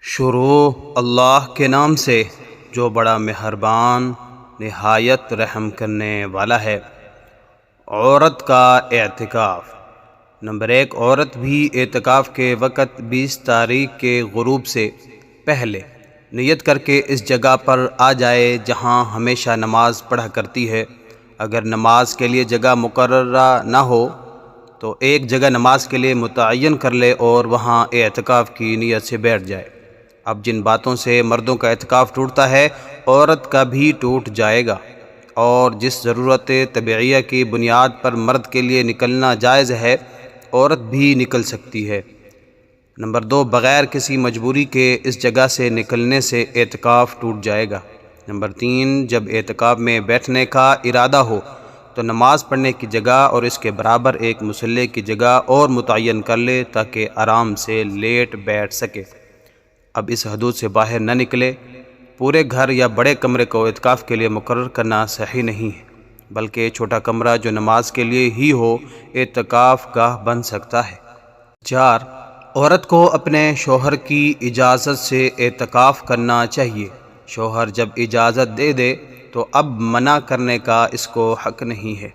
شروع اللہ کے نام سے جو بڑا مہربان نہایت رحم کرنے والا ہے۔ عورت کا اعتکاف۔ نمبر 1، عورت بھی اعتکاف کے وقت 20 تاریخ کے غروب سے پہلے نیت کر کے اس جگہ پر آ جائے جہاں ہمیشہ نماز پڑھا کرتی ہے۔ اگر نماز کے لیے جگہ مقررہ نہ ہو تو ایک جگہ نماز کے لیے متعین کر لے اور وہاں اعتکاف کی نیت سے بیٹھ جائے۔ اب جن باتوں سے مردوں کا اعتکاف ٹوٹتا ہے عورت کا بھی ٹوٹ جائے گا، اور جس ضرورت طبعیہ کی بنیاد پر مرد کے لیے نکلنا جائز ہے عورت بھی نکل سکتی ہے۔ نمبر 2، بغیر کسی مجبوری کے اس جگہ سے نکلنے سے اعتکاف ٹوٹ جائے گا۔ نمبر 3، جب اعتکاف میں بیٹھنے کا ارادہ ہو تو نماز پڑھنے کی جگہ اور اس کے برابر ایک مصلی کی جگہ اور متعین کر لے تاکہ آرام سے لیٹ بیٹھ سکے۔ اب اس حدود سے باہر نہ نکلے۔ پورے گھر یا بڑے کمرے کو اعتکاف کے لیے مقرر کرنا صحیح نہیں ہے، بلکہ چھوٹا کمرہ جو نماز کے لیے ہی ہو اعتکاف گاہ بن سکتا ہے۔ 4، عورت کو اپنے شوہر کی اجازت سے اعتکاف کرنا چاہیے۔ شوہر جب اجازت دے دے تو اب منع کرنے کا اس کو حق نہیں ہے۔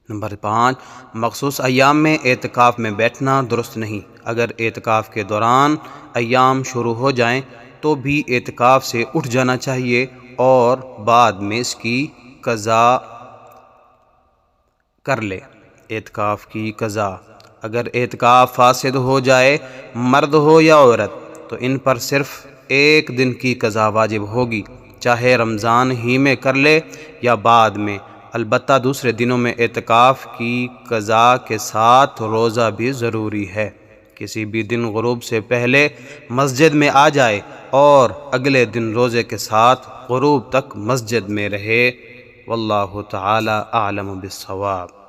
نمبر 5، مخصوص ایام میں اعتکاف میں بیٹھنا درست نہیں۔ اگر اعتکاف کے دوران ایام شروع ہو جائیں تو بھی اعتکاف سے اٹھ جانا چاہیے اور بعد میں اس کی قضا کر لے۔ اعتکاف کی قضا۔ اگر اعتکاف فاسد ہو جائے، مرد ہو یا عورت، تو ان پر صرف ایک دن کی قضا واجب ہوگی، چاہے رمضان ہی میں کر لے یا بعد میں۔ البتہ دوسرے دنوں میں اعتکاف کی قضا کے ساتھ روزہ بھی ضروری ہے۔ کسی بھی دن غروب سے پہلے مسجد میں آ جائے اور اگلے دن روزے کے ساتھ غروب تک مسجد میں رہے۔ واللہ تعالی اعلم بالصواب۔